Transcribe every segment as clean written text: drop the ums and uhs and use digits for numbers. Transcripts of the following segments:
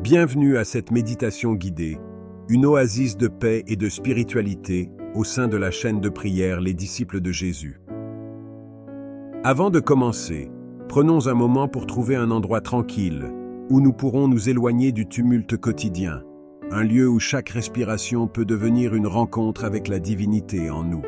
Bienvenue à cette méditation guidée, une oasis de paix et de spiritualité au sein de la chaîne de prière Les Disciples de Jésus. Avant de commencer, prenons un moment pour trouver un endroit tranquille où nous pourrons nous éloigner du tumulte quotidien, un lieu où chaque respiration peut devenir une rencontre avec la divinité en nous.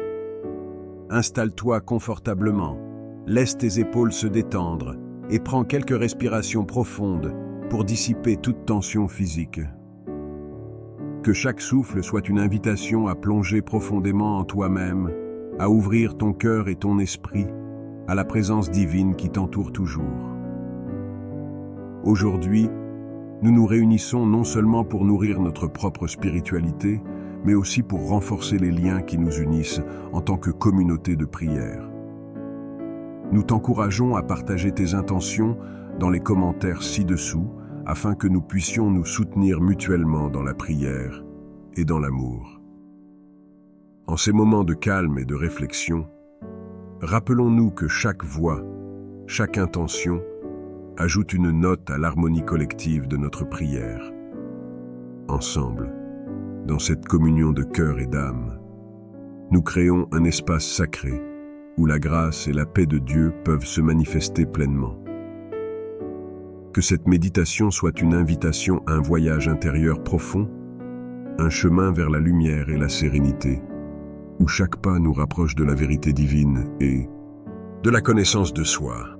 Installe-toi confortablement, laisse tes épaules se détendre et prends quelques respirations profondes pour dissiper toute tension physique. Que chaque souffle soit une invitation à plonger profondément en toi-même, à ouvrir ton cœur et ton esprit à la présence divine qui t'entoure toujours. Aujourd'hui, nous nous réunissons non seulement pour nourrir notre propre spiritualité, mais aussi pour renforcer les liens qui nous unissent en tant que communauté de prière. Nous t'encourageons à partager tes intentions dans les commentaires ci-dessous, afin que nous puissions nous soutenir mutuellement dans la prière et dans l'amour. En ces moments de calme et de réflexion, rappelons-nous que chaque voix, chaque intention, ajoute une note à l'harmonie collective de notre prière. Ensemble, dans cette communion de cœur et d'âme, nous créons un espace sacré où la grâce et la paix de Dieu peuvent se manifester pleinement. Que cette méditation soit une invitation à un voyage intérieur profond, un chemin vers la lumière et la sérénité, où chaque pas nous rapproche de la vérité divine et de la connaissance de soi.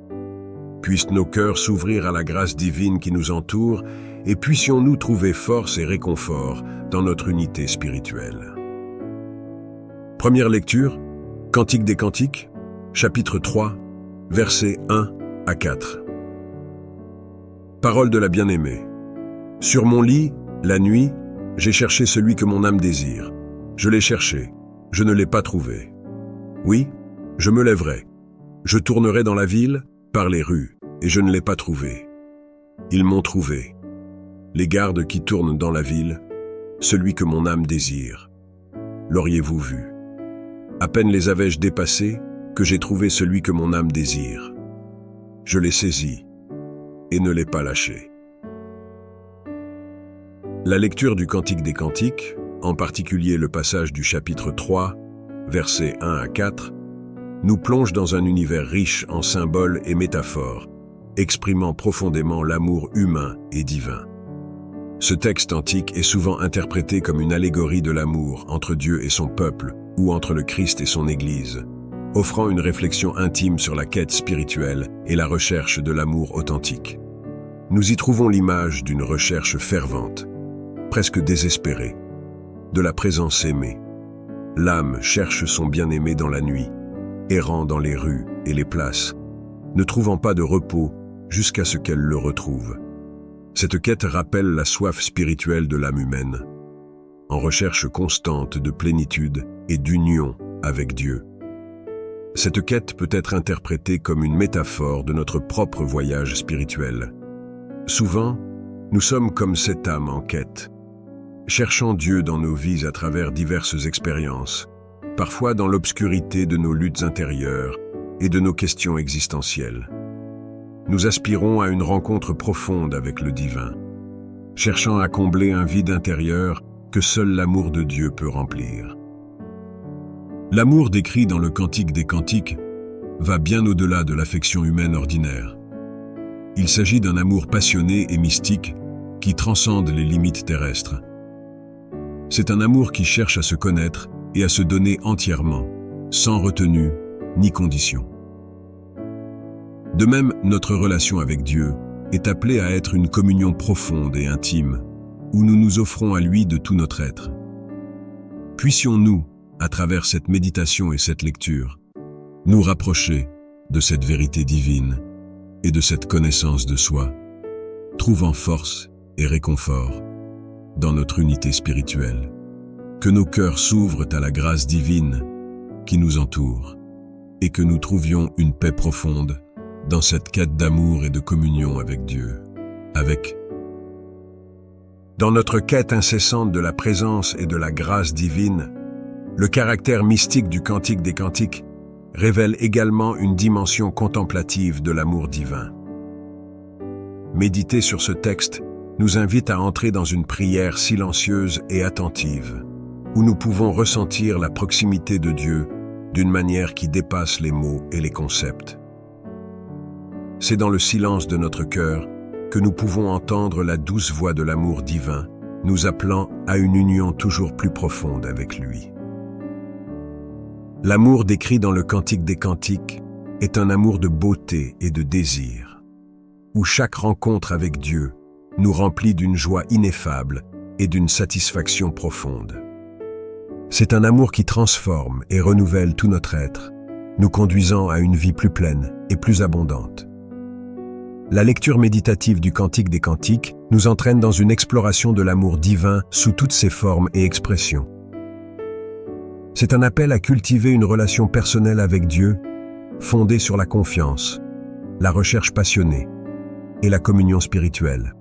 Puissent nos cœurs s'ouvrir à la grâce divine qui nous entoure et puissions-nous trouver force et réconfort dans notre unité spirituelle. Première lecture, Cantique des Cantiques, chapitre 3, versets 1 à 4. Parole de la bien-aimée. Sur mon lit, la nuit, j'ai cherché celui que mon âme désire. Je l'ai cherché, je ne l'ai pas trouvé. Oui, je me lèverai. Je tournerai dans la ville, par les rues, et je ne l'ai pas trouvé. Ils m'ont trouvé. Les gardes qui tournent dans la ville, celui que mon âme désire. L'auriez-vous vu? À peine les avais-je dépassés que j'ai trouvé celui que mon âme désire. Je l'ai saisi et ne l'ai pas lâché. La lecture du Cantique des Cantiques, en particulier le passage du chapitre 3, versets 1 à 4, nous plonge dans un univers riche en symboles et métaphores, exprimant profondément l'amour humain et divin. Ce texte antique est souvent interprété comme une allégorie de l'amour entre Dieu et son peuple, ou entre le Christ et son Église, offrant une réflexion intime sur la quête spirituelle et la recherche de l'amour authentique. Nous y trouvons l'image d'une recherche fervente, presque désespérée, de la présence aimée. L'âme cherche son bien-aimé dans la nuit, errant dans les rues et les places, ne trouvant pas de repos jusqu'à ce qu'elle le retrouve. Cette quête rappelle la soif spirituelle de l'âme humaine, en recherche constante de plénitude et d'union avec Dieu. Cette quête peut être interprétée comme une métaphore de notre propre voyage spirituel. Souvent, nous sommes comme cette âme en quête, cherchant Dieu dans nos vies à travers diverses expériences, parfois dans l'obscurité de nos luttes intérieures et de nos questions existentielles. Nous aspirons à une rencontre profonde avec le divin, cherchant à combler un vide intérieur que seul l'amour de Dieu peut remplir. L'amour décrit dans le Cantique des Cantiques va bien au-delà de l'affection humaine ordinaire. Il s'agit d'un amour passionné et mystique qui transcende les limites terrestres. C'est un amour qui cherche à se connaître et à se donner entièrement, sans retenue ni condition. De même, notre relation avec Dieu est appelée à être une communion profonde et intime, où nous nous offrons à lui de tout notre être. Puissions-nous, à travers cette méditation et cette lecture, nous rapprocher de cette vérité divine et de cette connaissance de soi, trouvant force et réconfort dans notre unité spirituelle. Que nos cœurs s'ouvrent à la grâce divine qui nous entoure et que nous trouvions une paix profonde dans cette quête d'amour et de communion avec Dieu. Dans notre quête incessante de la présence et de la grâce divine, le caractère mystique du Cantique des Cantiques révèle également une dimension contemplative de l'amour divin. Méditer sur ce texte nous invite à entrer dans une prière silencieuse et attentive, où nous pouvons ressentir la proximité de Dieu d'une manière qui dépasse les mots et les concepts. C'est dans le silence de notre cœur que nous pouvons entendre la douce voix de l'amour divin, nous appelant à une union toujours plus profonde avec lui. L'amour décrit dans le Cantique des Cantiques est un amour de beauté et de désir, où chaque rencontre avec Dieu nous remplit d'une joie ineffable et d'une satisfaction profonde. C'est un amour qui transforme et renouvelle tout notre être, nous conduisant à une vie plus pleine et plus abondante. La lecture méditative du Cantique des Cantiques nous entraîne dans une exploration de l'amour divin sous toutes ses formes et expressions. C'est un appel à cultiver une relation personnelle avec Dieu, fondée sur la confiance, la recherche passionnée et la communion spirituelle.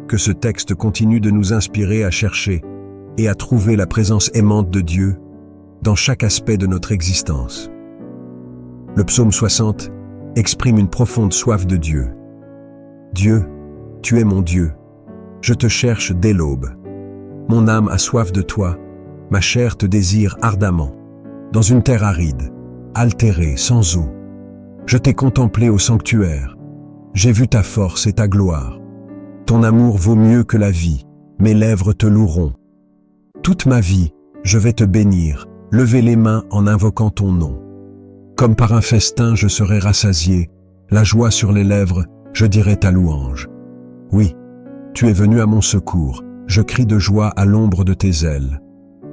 Que ce texte continue de nous inspirer à chercher et à trouver la présence aimante de Dieu dans chaque aspect de notre existence. Le psaume 60 exprime une profonde soif de Dieu. Dieu, tu es mon Dieu. Je te cherche dès l'aube. Mon âme a soif de toi, ma chair te désire ardemment. Dans une terre aride, altérée, sans eau, je t'ai contemplé au sanctuaire. J'ai vu ta force et ta gloire. Ton amour vaut mieux que la vie, mes lèvres te loueront. Toute ma vie, je vais te bénir, lever les mains en invoquant ton nom. Comme par un festin, je serai rassasié, la joie sur les lèvres, je dirai ta louange. Oui, tu es venu à mon secours, je crie de joie à l'ombre de tes ailes.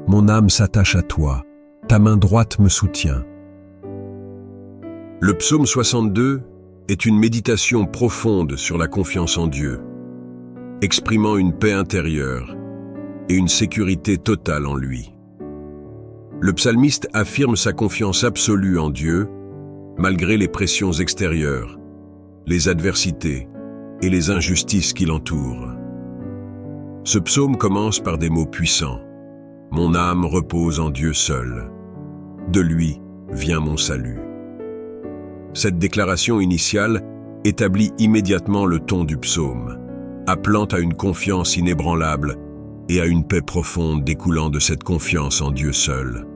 Mon âme s'attache à toi, ta main droite me soutient. Le psaume 62 est une méditation profonde sur la confiance en Dieu, exprimant une paix intérieure et une sécurité totale en lui. Le psalmiste affirme sa confiance absolue en Dieu, malgré les pressions extérieures, les adversités et les injustices qui l'entourent. Ce psaume commence par des mots puissants. « Mon âme repose en Dieu seul. De lui vient mon salut. » Cette déclaration initiale établit immédiatement le ton du psaume, appelant à une confiance inébranlable et à une paix profonde découlant de cette confiance en Dieu seul.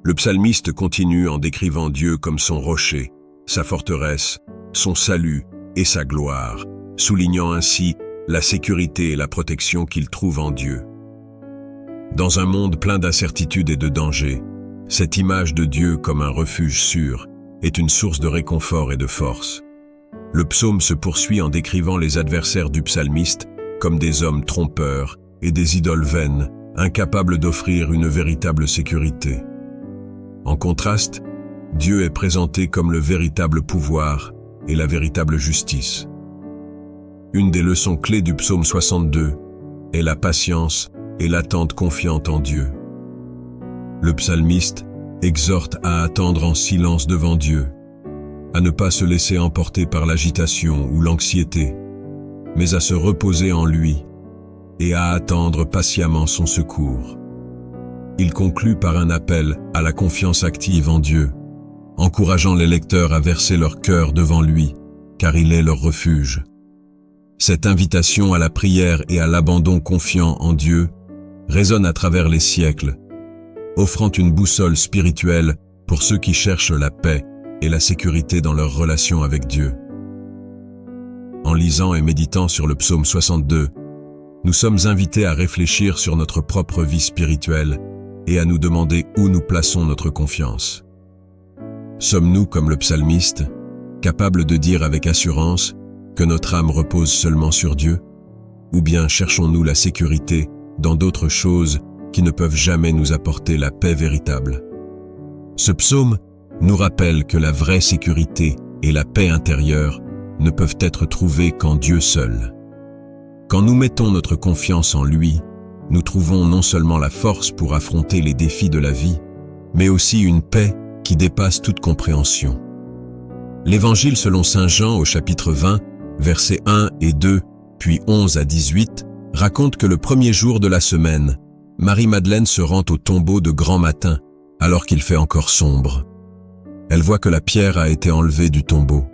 Le psalmiste continue en décrivant Dieu comme son rocher, sa forteresse, son salut et sa gloire, soulignant ainsi la sécurité et la protection qu'il trouve en Dieu. Dans un monde plein d'incertitudes et de dangers, cette image de Dieu comme un refuge sûr est une source de réconfort et de force. Le psaume se poursuit en décrivant les adversaires du psalmiste comme des hommes trompeurs et des idoles vaines, incapables d'offrir une véritable sécurité. En contraste, Dieu est présenté comme le véritable pouvoir et la véritable justice. Une des leçons clés du psaume 62 est la patience et l'attente confiante en Dieu. Le psalmiste exhorte à attendre en silence devant Dieu, à ne pas se laisser emporter par l'agitation ou l'anxiété, mais à se reposer en lui et à attendre patiemment son secours. Il conclut par un appel à la confiance active en Dieu, encourageant les lecteurs à verser leur cœur devant lui, car il est leur refuge. Cette invitation à la prière et à l'abandon confiant en Dieu résonne à travers les siècles, offrant une boussole spirituelle pour ceux qui cherchent la paix et la sécurité dans leur relation avec Dieu. En lisant et méditant sur le psaume 62, nous sommes invités à réfléchir sur notre propre vie spirituelle et à nous demander où nous plaçons notre confiance. Sommes-nous, comme le psalmiste, capables de dire avec assurance que notre âme repose seulement sur Dieu? Ou bien cherchons-nous la sécurité dans d'autres choses qui ne peuvent jamais nous apporter la paix véritable? Ce psaume nous rappelle que la vraie sécurité et la paix intérieure ne peuvent être trouvées qu'en Dieu seul. Quand nous mettons notre confiance en lui, nous trouvons non seulement la force pour affronter les défis de la vie, mais aussi une paix qui dépasse toute compréhension. L'Évangile selon saint Jean au chapitre 20, versets 1 et 2, puis 11 à 18, raconte que le premier jour de la semaine, Marie-Madeleine se rend au tombeau de grand matin, alors qu'il fait encore sombre. Elle voit que la pierre a été enlevée du tombeau.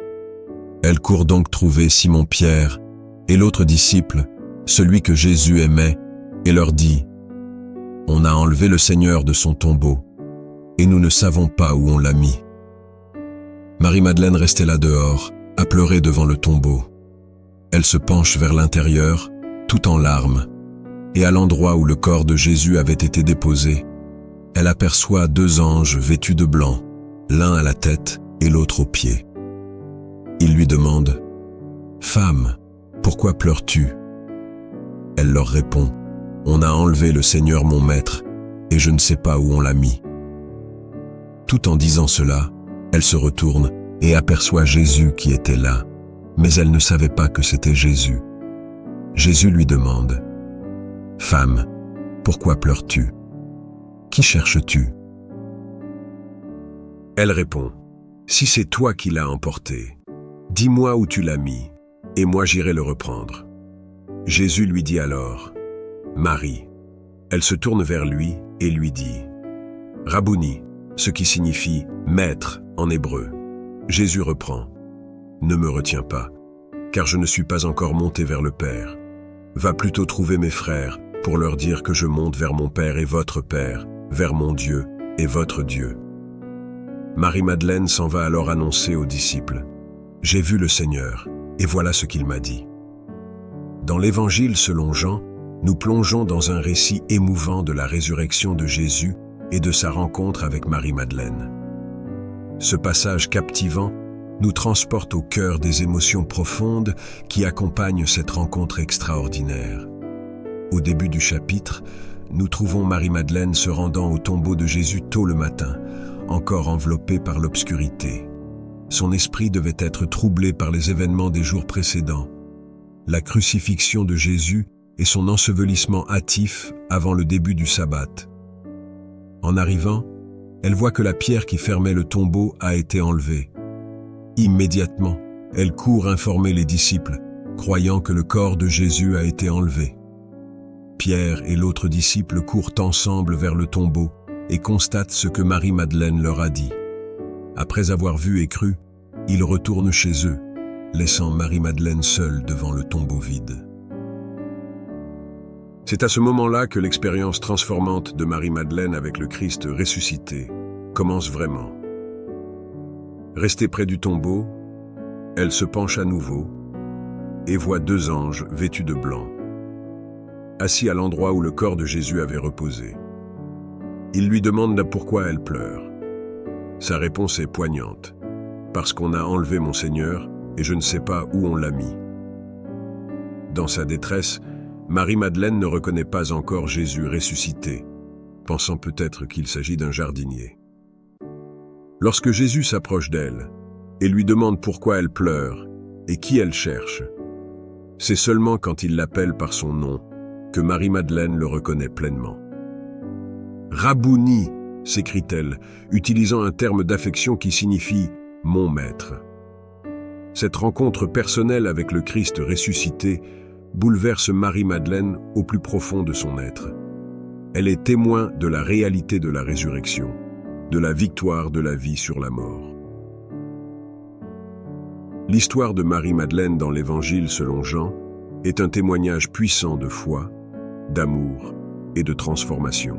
Elle court donc trouver Simon-Pierre Et l'autre disciple, celui que Jésus aimait, et leur dit, « On a enlevé le Seigneur de son tombeau, et nous ne savons pas où on l'a mis. » Marie-Madeleine restait là dehors, à pleurer devant le tombeau. Elle se penche vers l'intérieur, tout en larmes, et à l'endroit où le corps de Jésus avait été déposé, elle aperçoit 2 anges vêtus de blanc, l'un à la tête et l'autre aux pieds. Ils lui demandent, « Femme, pourquoi pleures-tu » Elle leur répond, « On a enlevé le Seigneur mon maître, et je ne sais pas où on l'a mis. » Tout en disant cela, elle se retourne et aperçoit Jésus qui était là, mais elle ne savait pas que c'était Jésus. Jésus lui demande, « Femme, pourquoi pleures-tu? Qui cherches-tu » Elle répond, « Si c'est toi qui l'as emporté, dis-moi où tu l'as mis, et moi j'irai le reprendre. » Jésus lui dit alors, « Marie. » Elle se tourne vers lui et lui dit, « Rabouni », ce qui signifie « maître » en hébreu. Jésus reprend, « Ne me retiens pas, car je ne suis pas encore monté vers le Père. Va plutôt trouver mes frères pour leur dire que je monte vers mon Père et votre Père, vers mon Dieu et votre Dieu. » Marie-Madeleine s'en va alors annoncer aux disciples, « J'ai vu le Seigneur, et voilà ce qu'il m'a dit. » Dans l'Évangile selon Jean, nous plongeons dans un récit émouvant de la résurrection de Jésus et de sa rencontre avec Marie-Madeleine. Ce passage captivant nous transporte au cœur des émotions profondes qui accompagnent cette rencontre extraordinaire. Au début du chapitre, nous trouvons Marie-Madeleine se rendant au tombeau de Jésus tôt le matin, encore enveloppée par l'obscurité. Son esprit devait être troublé par les événements des jours précédents, la crucifixion de Jésus et son ensevelissement hâtif avant le début du sabbat. En arrivant, elle voit que la pierre qui fermait le tombeau a été enlevée. Immédiatement, elle court informer les disciples, croyant que le corps de Jésus a été enlevé. Pierre et l'autre disciple courent ensemble vers le tombeau et constatent ce que Marie-Madeleine leur a dit. Après avoir vu et cru, ils retournent chez eux, laissant Marie-Madeleine seule devant le tombeau vide. C'est à ce moment-là que l'expérience transformante de Marie-Madeleine avec le Christ ressuscité commence vraiment. Restée près du tombeau, elle se penche à nouveau et voit 2 anges vêtus de blanc, assis à l'endroit où le corps de Jésus avait reposé. Ils lui demandent pourquoi elle pleure. Sa réponse est poignante. « Parce qu'on a enlevé mon Seigneur et je ne sais pas où on l'a mis. » Dans sa détresse, Marie-Madeleine ne reconnaît pas encore Jésus ressuscité, pensant peut-être qu'il s'agit d'un jardinier. Lorsque Jésus s'approche d'elle et lui demande pourquoi elle pleure et qui elle cherche, c'est seulement quand il l'appelle par son nom que Marie-Madeleine le reconnaît pleinement. « Rabouni » s'écrie-t-elle, utilisant un terme d'affection qui signifie « mon maître ». Cette rencontre personnelle avec le Christ ressuscité bouleverse Marie-Madeleine au plus profond de son être. Elle est témoin de la réalité de la résurrection, de la victoire de la vie sur la mort. L'histoire de Marie-Madeleine dans l'Évangile selon Jean est un témoignage puissant de foi, d'amour et de transformation.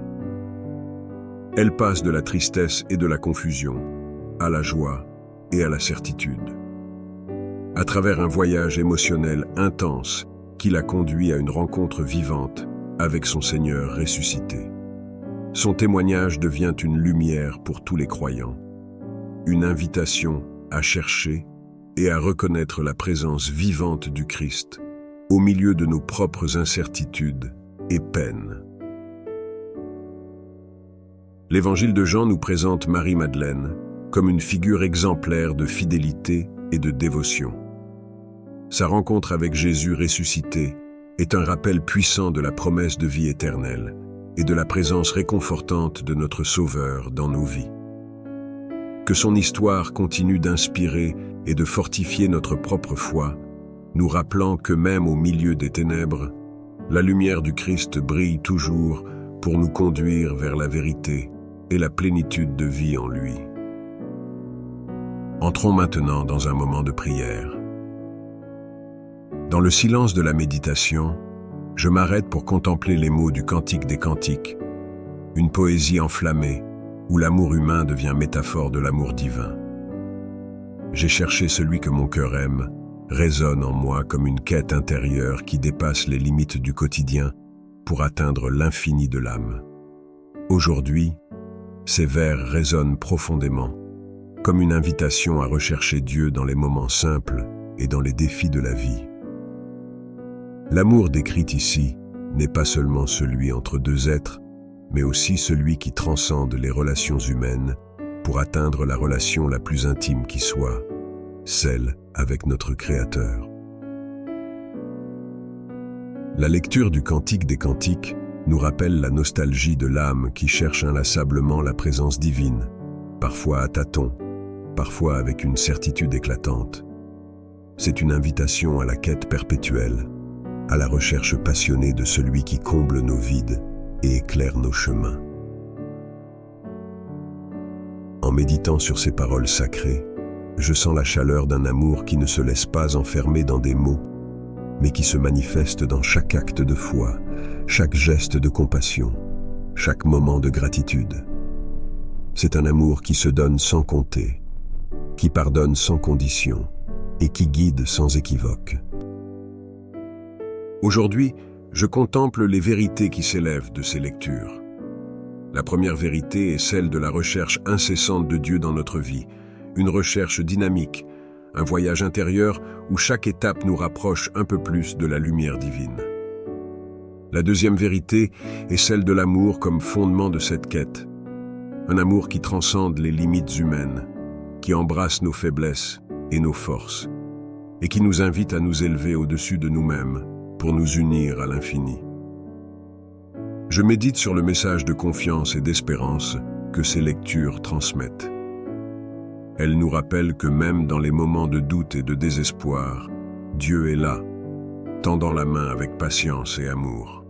Elle passe de la tristesse et de la confusion à la joie et à la certitude. À travers un voyage émotionnel intense qui l'a conduit à une rencontre vivante avec son Seigneur ressuscité. Son témoignage devient une lumière pour tous les croyants, une invitation à chercher et à reconnaître la présence vivante du Christ au milieu de nos propres incertitudes et peines. L'Évangile de Jean nous présente Marie-Madeleine comme une figure exemplaire de fidélité et de dévotion. Sa rencontre avec Jésus ressuscité est un rappel puissant de la promesse de vie éternelle et de la présence réconfortante de notre Sauveur dans nos vies. Que son histoire continue d'inspirer et de fortifier notre propre foi, nous rappelant que même au milieu des ténèbres, la lumière du Christ brille toujours pour nous conduire vers la vérité et la plénitude de vie en lui. Entrons maintenant dans un moment de prière. Dans le silence de la méditation, je m'arrête pour contempler les mots du Cantique des Cantiques, une poésie enflammée où l'amour humain devient métaphore de l'amour divin. J'ai cherché celui que mon cœur aime, résonne en moi comme une quête intérieure qui dépasse les limites du quotidien pour atteindre l'infini de l'âme. Aujourd'hui, ces vers résonnent profondément, comme une invitation à rechercher Dieu dans les moments simples et dans les défis de la vie. L'amour décrit ici n'est pas seulement celui entre deux êtres, mais aussi celui qui transcende les relations humaines pour atteindre la relation la plus intime qui soit, celle avec notre Créateur. La lecture du Cantique des Cantiques nous rappelle la nostalgie de l'âme qui cherche inlassablement la présence divine, parfois à tâtons, parfois avec une certitude éclatante. C'est une invitation à la quête perpétuelle, à la recherche passionnée de celui qui comble nos vides et éclaire nos chemins. En méditant sur ces paroles sacrées, je sens la chaleur d'un amour qui ne se laisse pas enfermer dans des mots, mais qui se manifeste dans chaque acte de foi, chaque geste de compassion, chaque moment de gratitude. C'est un amour qui se donne sans compter, qui pardonne sans condition et qui guide sans équivoque. Aujourd'hui, je contemple les vérités qui s'élèvent de ces lectures. La première vérité est celle de la recherche incessante de Dieu dans notre vie, une recherche dynamique, un voyage intérieur où chaque étape nous rapproche un peu plus de la lumière divine. La deuxième vérité est celle de l'amour comme fondement de cette quête, un amour qui transcende les limites humaines, qui embrasse nos faiblesses et nos forces, et qui nous invite à nous élever au-dessus de nous-mêmes pour nous unir à l'infini. Je médite sur le message de confiance et d'espérance que ces lectures transmettent. Elles nous rappellent que même dans les moments de doute et de désespoir, Dieu est là, tendant la main avec patience et amour.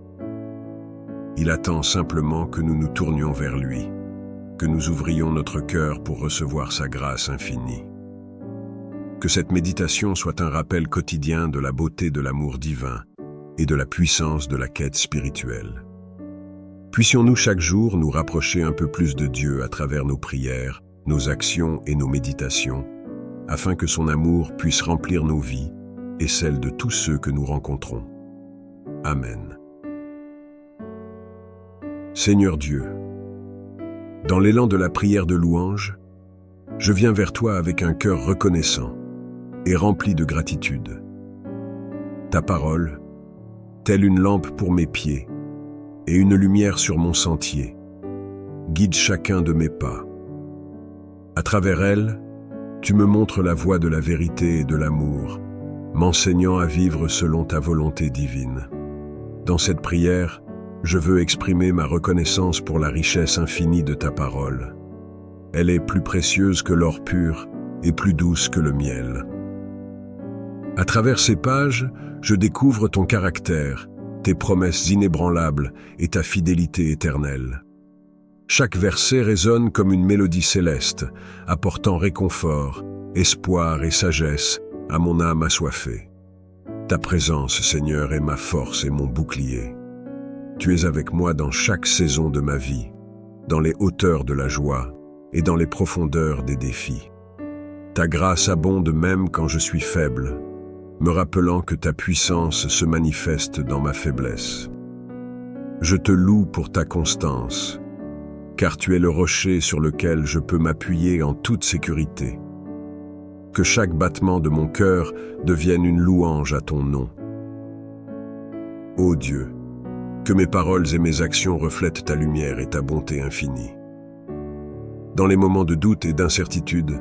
Il attend simplement que nous nous tournions vers lui, que nous ouvrions notre cœur pour recevoir sa grâce infinie. Que cette méditation soit un rappel quotidien de la beauté de l'amour divin et de la puissance de la quête spirituelle. Puissions-nous chaque jour nous rapprocher un peu plus de Dieu à travers nos prières, nos actions et nos méditations, afin que son amour puisse remplir nos vies et celles de tous ceux que nous rencontrons. Amen. Seigneur Dieu, dans l'élan de la prière de louange, je viens vers toi avec un cœur reconnaissant et rempli de gratitude. Ta parole, telle une lampe pour mes pieds et une lumière sur mon sentier, guide chacun de mes pas. À travers elle, tu me montres la voie de la vérité et de l'amour, m'enseignant à vivre selon ta volonté divine. Dans cette prière, je veux exprimer ma reconnaissance pour la richesse infinie de ta parole. Elle est plus précieuse que l'or pur et plus douce que le miel. À travers ces pages, je découvre ton caractère, tes promesses inébranlables et ta fidélité éternelle. Chaque verset résonne comme une mélodie céleste, apportant réconfort, espoir et sagesse à mon âme assoiffée. Ta présence, Seigneur, est ma force et mon bouclier. Tu es avec moi dans chaque saison de ma vie, dans les hauteurs de la joie et dans les profondeurs des défis. Ta grâce abonde même quand je suis faible, me rappelant que ta puissance se manifeste dans ma faiblesse. Je te loue pour ta constance, car tu es le rocher sur lequel je peux m'appuyer en toute sécurité. Que chaque battement de mon cœur devienne une louange à ton nom. Ô Dieu, que mes paroles et mes actions reflètent ta lumière et ta bonté infinie. Dans les moments de doute et d'incertitude,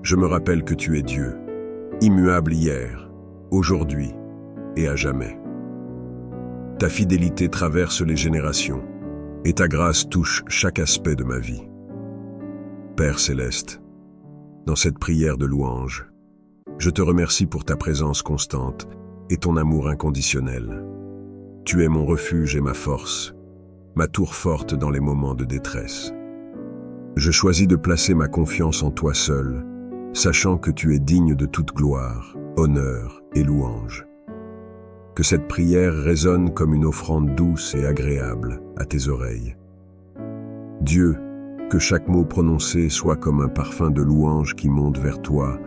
je me rappelle que tu es Dieu, immuable hier, aujourd'hui et à jamais. Ta fidélité traverse les générations et ta grâce touche chaque aspect de ma vie. Père céleste, dans cette prière de louange, je te remercie pour ta présence constante et ton amour inconditionnel. Tu es mon refuge et ma force, ma tour forte dans les moments de détresse. Je choisis de placer ma confiance en toi seul, sachant que tu es digne de toute gloire, honneur et louange. Que cette prière résonne comme une offrande douce et agréable à tes oreilles. Dieu, que chaque mot prononcé soit comme un parfum de louange qui monte vers toi,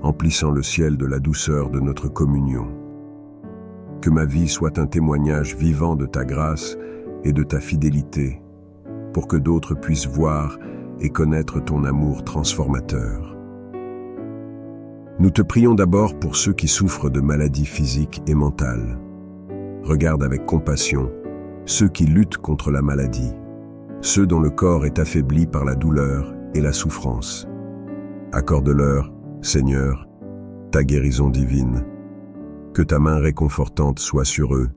emplissant le ciel de la douceur de notre communion. Que ma vie soit un témoignage vivant de ta grâce et de ta fidélité, pour que d'autres puissent voir et connaître ton amour transformateur. Nous te prions d'abord pour ceux qui souffrent de maladies physiques et mentales. Regarde avec compassion ceux qui luttent contre la maladie, ceux dont le corps est affaibli par la douleur et la souffrance. Accorde-leur, Seigneur, ta guérison divine. Que ta main réconfortante soit sur eux,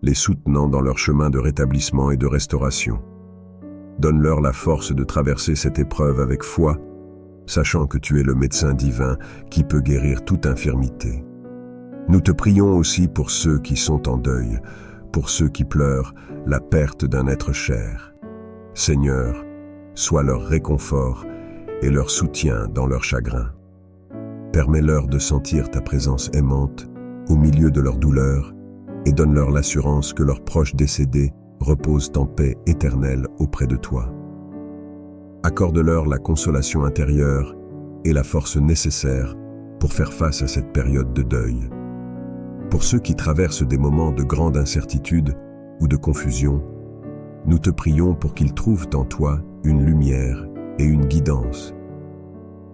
les soutenant dans leur chemin de rétablissement et de restauration. Donne-leur la force de traverser cette épreuve avec foi, sachant que tu es le médecin divin qui peut guérir toute infirmité. Nous te prions aussi pour ceux qui sont en deuil, pour ceux qui pleurent la perte d'un être cher. Seigneur, sois leur réconfort et leur soutien dans leur chagrin. Permets-leur de sentir ta présence aimante au milieu de leur douleur et donne-leur l'assurance que leurs proches décédés reposent en paix éternelle auprès de toi. Accorde-leur la consolation intérieure et la force nécessaire pour faire face à cette période de deuil. Pour ceux qui traversent des moments de grande incertitude ou de confusion, nous te prions pour qu'ils trouvent en toi une lumière et une guidance.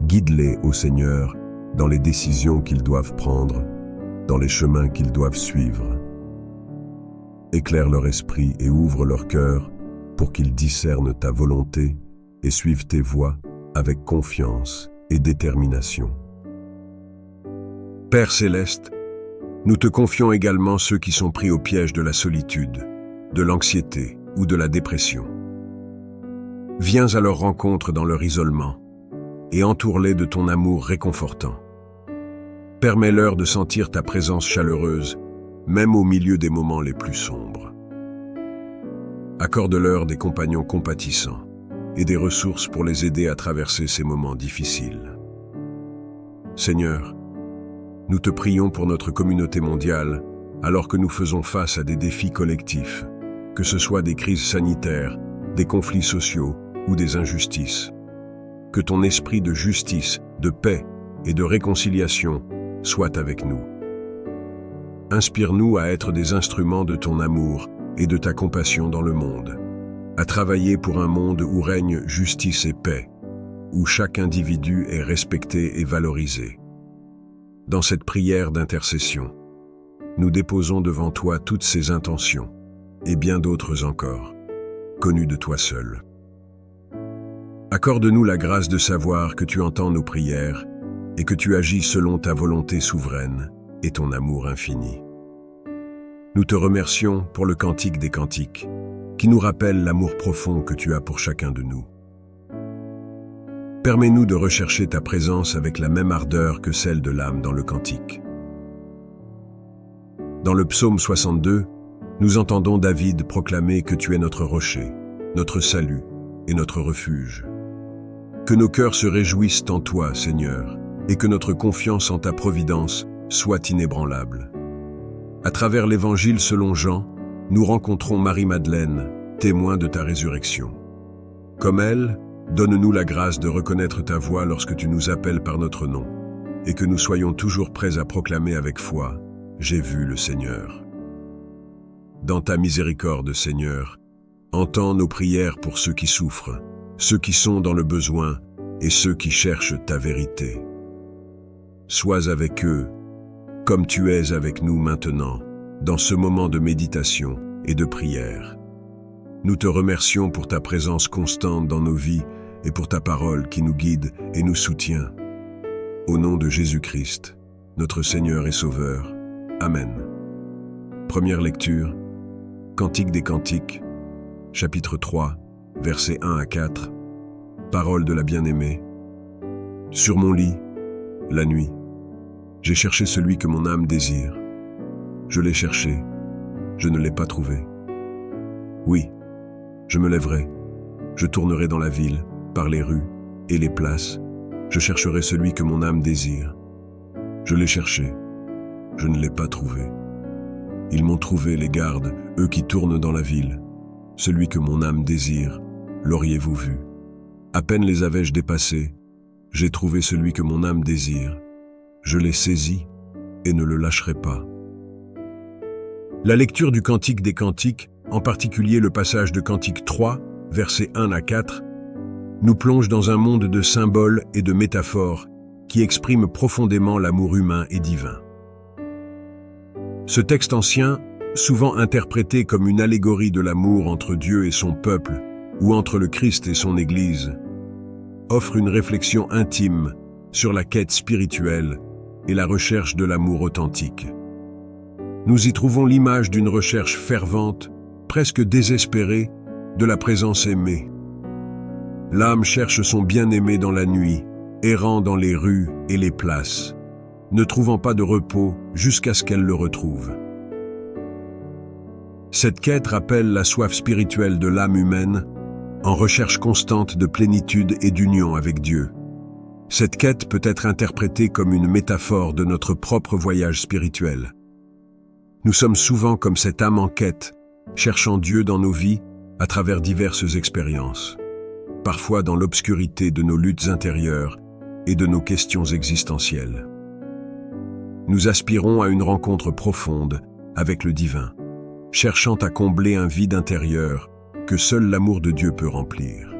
Guide-les, ô Seigneur, dans les décisions qu'ils doivent prendre, dans les chemins qu'ils doivent suivre. Éclaire leur esprit et ouvre leur cœur pour qu'ils discernent ta volonté et suivent tes voies avec confiance et détermination. Père céleste, nous te confions également ceux qui sont pris au piège de la solitude, de l'anxiété ou de la dépression. Viens à leur rencontre dans leur isolement et entoure-les de ton amour réconfortant. Permets-leur de sentir ta présence chaleureuse, même au milieu des moments les plus sombres. Accorde-leur des compagnons compatissants et des ressources pour les aider à traverser ces moments difficiles. Seigneur, nous te prions pour notre communauté mondiale alors que nous faisons face à des défis collectifs, que ce soit des crises sanitaires, des conflits sociaux ou des injustices. Que ton esprit de justice, de paix et de réconciliation soit avec nous. Inspire-nous à être des instruments de ton amour et de ta compassion dans le monde, à travailler pour un monde où règne justice et paix, où chaque individu est respecté et valorisé. Dans cette prière d'intercession, nous déposons devant toi toutes ces intentions, et bien d'autres encore, connues de toi seul. Accorde-nous la grâce de savoir que tu entends nos prières et que tu agis selon ta volonté souveraine et ton amour infini. Nous te remercions pour le Cantique des Cantiques, qui nous rappelle l'amour profond que tu as pour chacun de nous. Permets-nous de rechercher ta présence avec la même ardeur que celle de l'âme dans le Cantique. Dans le psaume 62, nous entendons David proclamer que tu es notre rocher, notre salut et notre refuge. Que nos cœurs se réjouissent en toi, Seigneur, et que notre confiance en ta providence soit inébranlable. À travers l'Évangile selon Jean, nous rencontrons Marie-Madeleine, témoin de ta résurrection. Comme elle, donne-nous la grâce de reconnaître ta voix lorsque tu nous appelles par notre nom, et que nous soyons toujours prêts à proclamer avec foi « J'ai vu le Seigneur ». Dans ta miséricorde, Seigneur, entends nos prières pour ceux qui souffrent, ceux qui sont dans le besoin et ceux qui cherchent ta vérité. Sois avec eux, comme tu es avec nous maintenant, dans ce moment de méditation et de prière. Nous te remercions pour ta présence constante dans nos vies et pour ta parole qui nous guide et nous soutient. Au nom de Jésus-Christ, notre Seigneur et Sauveur. Amen. Première lecture, Cantique des Cantiques, chapitre 3, versets 1 à 4. Parole de la bien-aimée. Sur mon lit, la nuit, j'ai cherché celui que mon âme désire. Je l'ai cherché, je ne l'ai pas trouvé. Oui, je me lèverai, je tournerai dans la ville, par les rues et les places, je chercherai celui que mon âme désire. Je l'ai cherché, je ne l'ai pas trouvé. Ils m'ont trouvé, les gardes, eux qui tournent dans la ville. Celui que mon âme désire, l'auriez-vous vu? À peine les avais-je dépassés, j'ai trouvé celui que mon âme désire. Je l'ai saisi et ne le lâcherai pas. La lecture du Cantique des Cantiques, en particulier le passage de Cantique 3, versets 1 à 4, nous plonge dans un monde de symboles et de métaphores qui expriment profondément l'amour humain et divin. Ce texte ancien, souvent interprété comme une allégorie de l'amour entre Dieu et son peuple, ou entre le Christ et son Église, offre une réflexion intime sur la quête spirituelle et la recherche de l'amour authentique. Nous y trouvons l'image d'une recherche fervente, presque désespérée, de la présence aimée. L'âme cherche son bien-aimé dans la nuit, errant dans les rues et les places, ne trouvant pas de repos jusqu'à ce qu'elle le retrouve. Cette quête rappelle la soif spirituelle de l'âme humaine, en recherche constante de plénitude et d'union avec Dieu. Cette quête peut être interprétée comme une métaphore de notre propre voyage spirituel. Nous sommes souvent comme cette âme en quête, cherchant Dieu dans nos vies à travers diverses expériences, parfois dans l'obscurité de nos luttes intérieures et de nos questions existentielles. Nous aspirons à une rencontre profonde avec le divin, cherchant à combler un vide intérieur que seul l'amour de Dieu peut remplir.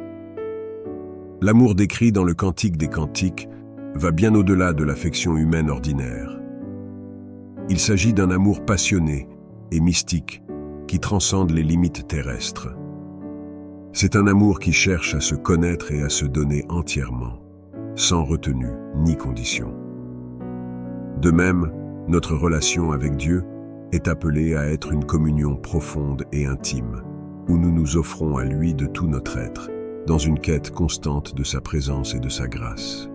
L'amour décrit dans le Cantique des Cantiques va bien au-delà de l'affection humaine ordinaire. Il s'agit d'un amour passionné et mystique qui transcende les limites terrestres. C'est un amour qui cherche à se connaître et à se donner entièrement, sans retenue ni condition. De même, notre relation avec Dieu est appelée à être une communion profonde et intime, où nous nous offrons à lui de tout notre être, dans une quête constante de sa présence et de sa grâce.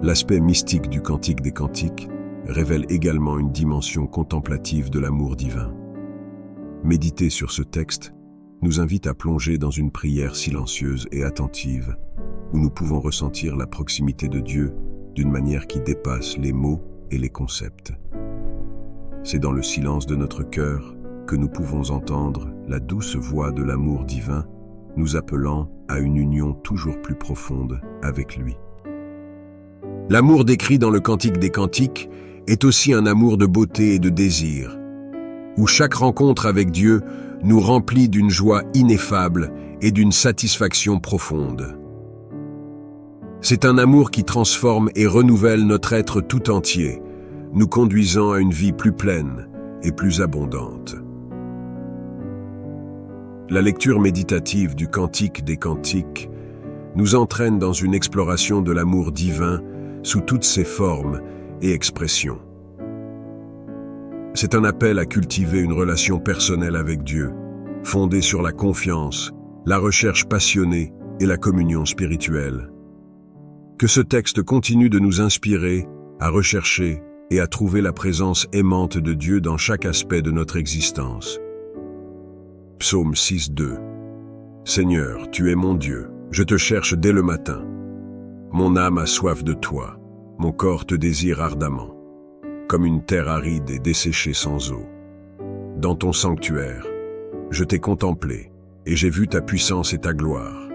L'aspect mystique du Cantique des Cantiques révèle également une dimension contemplative de l'amour divin. Méditer sur ce texte nous invite à plonger dans une prière silencieuse et attentive, où nous pouvons ressentir la proximité de Dieu d'une manière qui dépasse les mots et les concepts. C'est dans le silence de notre cœur que nous pouvons entendre la douce voix de l'amour divin, nous appelant à une union toujours plus profonde avec lui. L'amour décrit dans le Cantique des Cantiques est aussi un amour de beauté et de désir, où chaque rencontre avec Dieu nous remplit d'une joie ineffable et d'une satisfaction profonde. C'est un amour qui transforme et renouvelle notre être tout entier, nous conduisant à une vie plus pleine et plus abondante. La lecture méditative du Cantique des Cantiques nous entraîne dans une exploration de l'amour divin sous toutes ses formes et expressions. C'est un appel à cultiver une relation personnelle avec Dieu, fondée sur la confiance, la recherche passionnée et la communion spirituelle. Que ce texte continue de nous inspirer à rechercher et à trouver la présence aimante de Dieu dans chaque aspect de notre existence. Psaume 6:2. Seigneur, tu es mon Dieu, je te cherche dès le matin. Mon âme a soif de toi, mon corps te désire ardemment, comme une terre aride et desséchée sans eau. Dans ton sanctuaire, je t'ai contemplé, et j'ai vu ta puissance et ta gloire.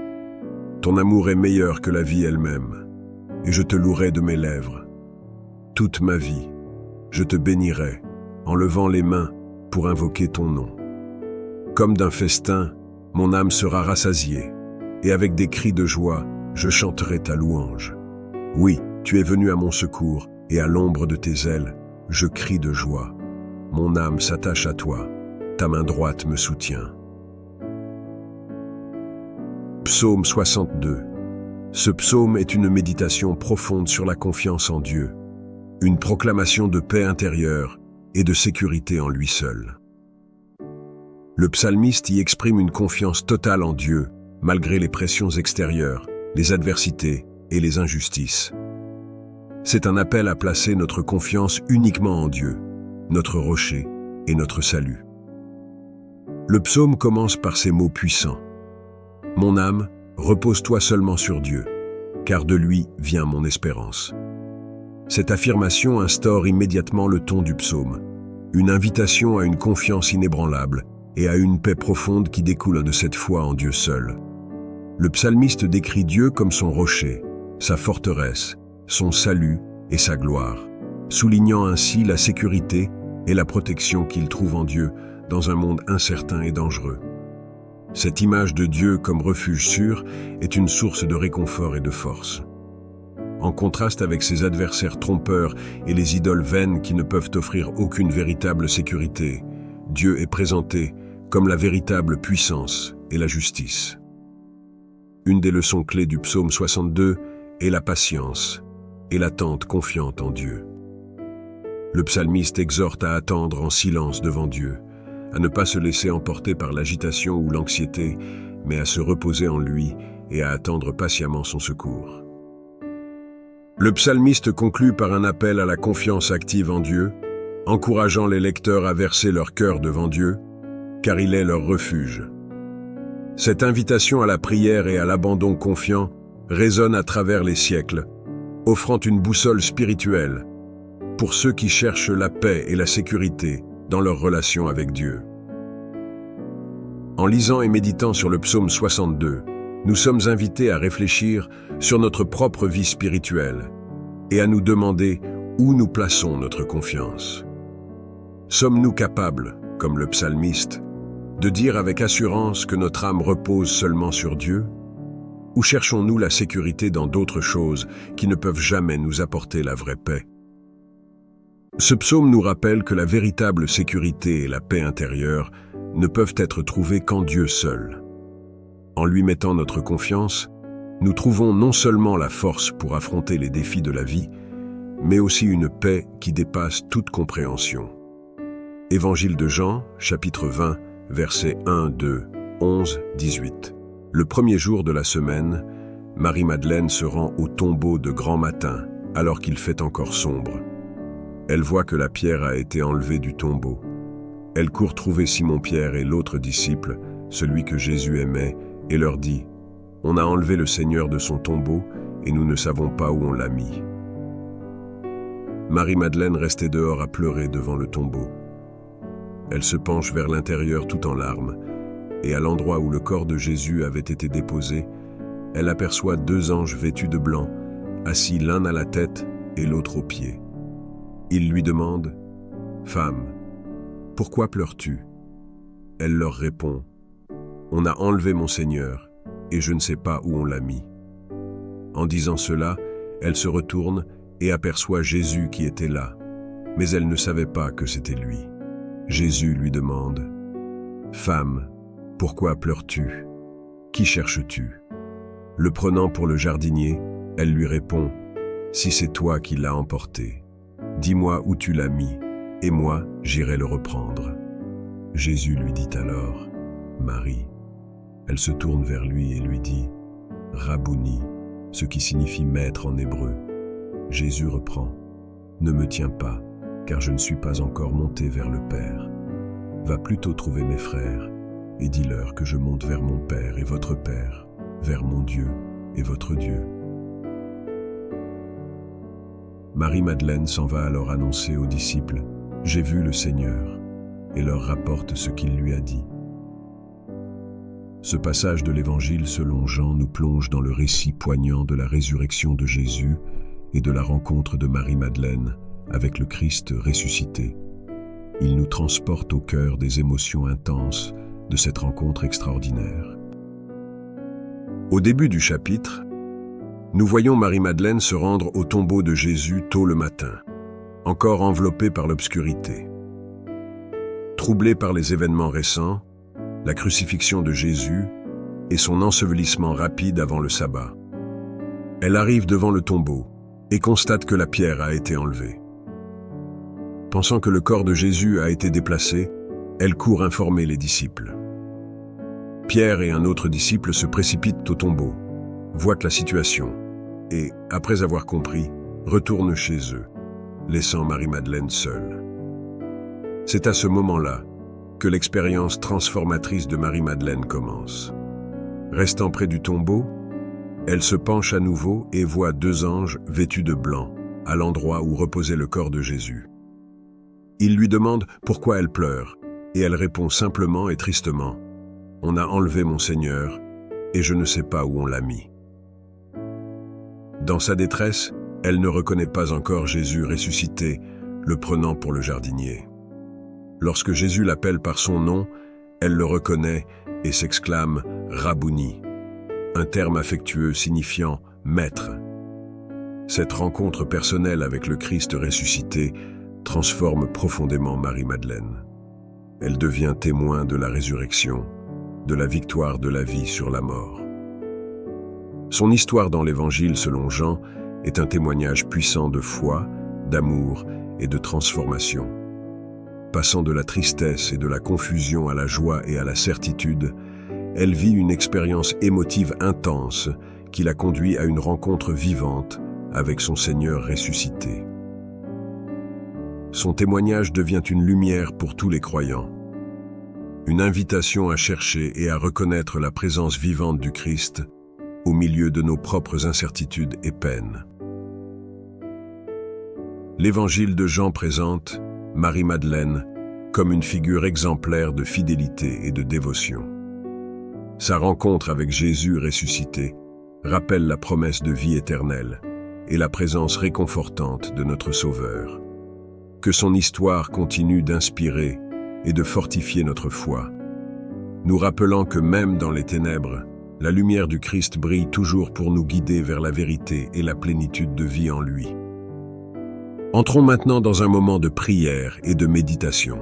Ton amour est meilleur que la vie elle-même, et je te louerai de mes lèvres. Toute ma vie, je te bénirai, en levant les mains pour invoquer ton nom. Comme d'un festin, mon âme sera rassasiée, et avec des cris de joie, je chanterai ta louange. Oui, tu es venu à mon secours, et à l'ombre de tes ailes, je crie de joie. Mon âme s'attache à toi, ta main droite me soutient. Psaume 62. Ce psaume est une méditation profonde sur la confiance en Dieu, une proclamation de paix intérieure et de sécurité en lui seul. Le psalmiste y exprime une confiance totale en Dieu, malgré les pressions extérieures, les adversités et les injustices. C'est un appel à placer notre confiance uniquement en Dieu, notre rocher et notre salut. Le psaume commence par ces mots puissants. « Mon âme, repose-toi seulement sur Dieu, car de lui vient mon espérance. » Cette affirmation instaure immédiatement le ton du psaume. une invitation à une confiance inébranlable et à une paix profonde qui découle de cette foi en Dieu seul. Le psalmiste décrit Dieu comme son rocher, sa forteresse, son salut et sa gloire, soulignant ainsi la sécurité et la protection qu'il trouve en Dieu dans un monde incertain et dangereux. Cette image de Dieu comme refuge sûr est une source de réconfort et de force. En contraste avec ses adversaires trompeurs et les idoles vaines qui ne peuvent offrir aucune véritable sécurité, Dieu est présenté comme la véritable puissance et la justice. Une des leçons clés du psaume 62 est la patience et l'attente confiante en Dieu. Le psalmiste exhorte à attendre en silence devant Dieu, à ne pas se laisser emporter par l'agitation ou l'anxiété, mais à se reposer en lui et à attendre patiemment son secours. Le psalmiste conclut par un appel à la confiance active en Dieu, encourageant les lecteurs à verser leur cœur devant Dieu, car il est leur refuge. Cette invitation à la prière et à l'abandon confiant résonne à travers les siècles, offrant une boussole spirituelle pour ceux qui cherchent la paix et la sécurité dans leur relation avec Dieu. En lisant et méditant sur le psaume 62, nous sommes invités à réfléchir sur notre propre vie spirituelle et à nous demander où nous plaçons notre confiance. Sommes-nous capables, comme le psalmiste, de dire avec assurance que notre âme repose seulement sur Dieu? Ou cherchons-nous la sécurité dans d'autres choses qui ne peuvent jamais nous apporter la vraie paix? Ce psaume nous rappelle que la véritable sécurité et la paix intérieure ne peuvent être trouvées qu'en Dieu seul. En lui mettant notre confiance, nous trouvons non seulement la force pour affronter les défis de la vie, mais aussi une paix qui dépasse toute compréhension. Évangile de Jean, chapitre 20, versets 1, 2, 11, 18. Le premier jour de la semaine, Marie-Madeleine se rend au tombeau de grand matin, alors qu'il fait encore sombre. Elle voit que la pierre a été enlevée du tombeau. Elle court trouver Simon-Pierre et l'autre disciple, celui que Jésus aimait, et leur dit « On a enlevé le Seigneur de son tombeau, et nous ne savons pas où on l'a mis. » Marie-Madeleine restait dehors à pleurer devant le tombeau. Elle se penche vers l'intérieur tout en larmes, et à l'endroit où le corps de Jésus avait été déposé, elle aperçoit 2 anges vêtus de blanc, assis l'un à la tête et l'autre aux pieds. Ils lui demandent « Femme, pourquoi pleures-tu » Elle leur répond « On a enlevé mon Seigneur, et je ne sais pas où on l'a mis. » En disant cela, elle se retourne et aperçoit Jésus qui était là, mais elle ne savait pas que c'était lui. Jésus lui demande « Femme, pourquoi pleures-tu? Qui cherches-tu » Le prenant pour le jardinier, elle lui répond « Si c'est toi qui l'as emporté, dis-moi où tu l'as mis, et moi, j'irai le reprendre. » Jésus lui dit alors « Marie ». Elle se tourne vers lui et lui dit « Rabouni », ce qui signifie maître en hébreu. Jésus reprend « Ne me tiens pas, car je ne suis pas encore monté vers le Père. Va plutôt trouver mes frères, et dis-leur que je monte vers mon Père et votre Père, vers mon Dieu et votre Dieu. » Marie-Madeleine s'en va alors annoncer aux disciples « J'ai vu le Seigneur » et leur rapporte ce qu'il lui a dit. Ce passage de l'Évangile selon Jean nous plonge dans le récit poignant de la résurrection de Jésus et de la rencontre de Marie-Madeleine avec le Christ ressuscité. Il nous transporte au cœur des émotions intenses de cette rencontre extraordinaire. Au début du chapitre, nous voyons Marie-Madeleine se rendre au tombeau de Jésus tôt le matin, encore enveloppée par l'obscurité. Troublée par les événements récents, la crucifixion de Jésus et son ensevelissement rapide avant le sabbat, elle arrive devant le tombeau et constate que la pierre a été enlevée. Pensant que le corps de Jésus a été déplacé, elle court informer les disciples. Pierre et un autre disciple se précipitent au tombeau, voient la situation et, après avoir compris, retournent chez eux, laissant Marie-Madeleine seule. C'est à ce moment-là que l'expérience transformatrice de Marie-Madeleine commence. Restant près du tombeau, elle se penche à nouveau et voit 2 anges vêtus de blanc à l'endroit où reposait le corps de Jésus. Il lui demande pourquoi elle pleure, et elle répond simplement et tristement « On a enlevé mon Seigneur, et je ne sais pas où on l'a mis. » Dans sa détresse, elle ne reconnaît pas encore Jésus ressuscité, le prenant pour le jardinier. Lorsque Jésus l'appelle par son nom, elle le reconnaît et s'exclame « Rabouni », un terme affectueux signifiant « maître ». Cette rencontre personnelle avec le Christ ressuscité transforme profondément Marie-Madeleine. Elle devient témoin de la résurrection, de la victoire de la vie sur la mort. Son histoire dans l'Évangile selon Jean est un témoignage puissant de foi, d'amour et de transformation. Passant de la tristesse et de la confusion à la joie et à la certitude, elle vit une expérience émotive intense qui la conduit à une rencontre vivante avec son Seigneur ressuscité. Son témoignage devient une lumière pour tous les croyants, une invitation à chercher et à reconnaître la présence vivante du Christ au milieu de nos propres incertitudes et peines. L'Évangile de Jean présente Marie-Madeleine comme une figure exemplaire de fidélité et de dévotion. Sa rencontre avec Jésus ressuscité rappelle la promesse de vie éternelle et la présence réconfortante de notre Sauveur. Que son histoire continue d'inspirer et de fortifier notre foi, nous rappelant que même dans les ténèbres, la lumière du Christ brille toujours pour nous guider vers la vérité et la plénitude de vie en lui. Entrons maintenant dans un moment de prière et de méditation.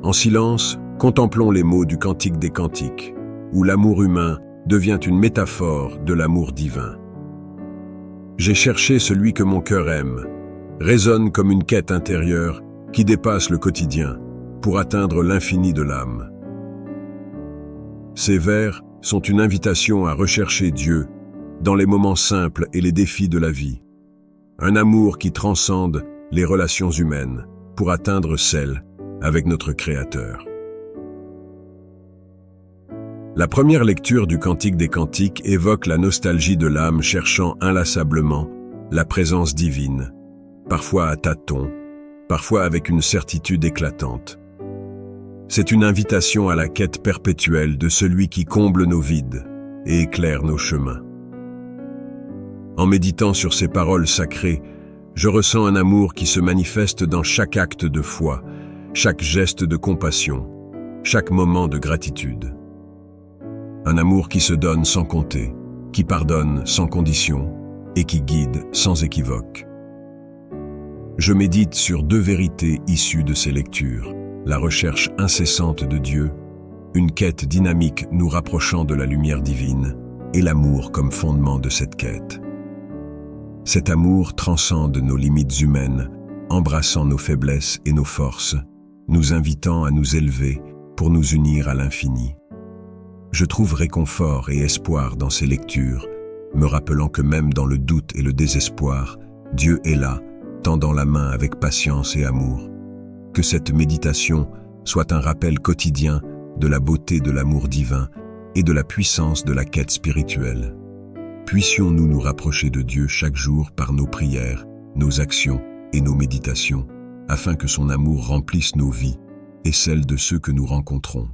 En silence, contemplons les mots du Cantique des Cantiques, où l'amour humain devient une métaphore de l'amour divin. J'ai cherché celui que mon cœur aime, résonne comme une quête intérieure qui dépasse le quotidien pour atteindre l'infini de l'âme. Ces vers sont une invitation à rechercher Dieu dans les moments simples et les défis de la vie. Un amour qui transcende les relations humaines pour atteindre celle avec notre Créateur. La première lecture du Cantique des Cantiques évoque la nostalgie de l'âme cherchant inlassablement la présence divine, parfois à tâtons, parfois avec une certitude éclatante. C'est une invitation à la quête perpétuelle de celui qui comble nos vides et éclaire nos chemins. En méditant sur ces paroles sacrées, je ressens un amour qui se manifeste dans chaque acte de foi, chaque geste de compassion, chaque moment de gratitude. Un amour qui se donne sans compter, qui pardonne sans condition et qui guide sans équivoque. Je médite sur deux vérités issues de ces lectures, la recherche incessante de Dieu, une quête dynamique nous rapprochant de la lumière divine, et l'amour comme fondement de cette quête. Cet amour transcende nos limites humaines, embrassant nos faiblesses et nos forces, nous invitant à nous élever pour nous unir à l'infini. Je trouve réconfort et espoir dans ces lectures, me rappelant que même dans le doute et le désespoir, Dieu est là, tendant la main avec patience et amour. Que cette méditation soit un rappel quotidien de la beauté de l'amour divin et de la puissance de la quête spirituelle. Puissions-nous nous rapprocher de Dieu chaque jour par nos prières, nos actions et nos méditations, afin que son amour remplisse nos vies et celles de ceux que nous rencontrons.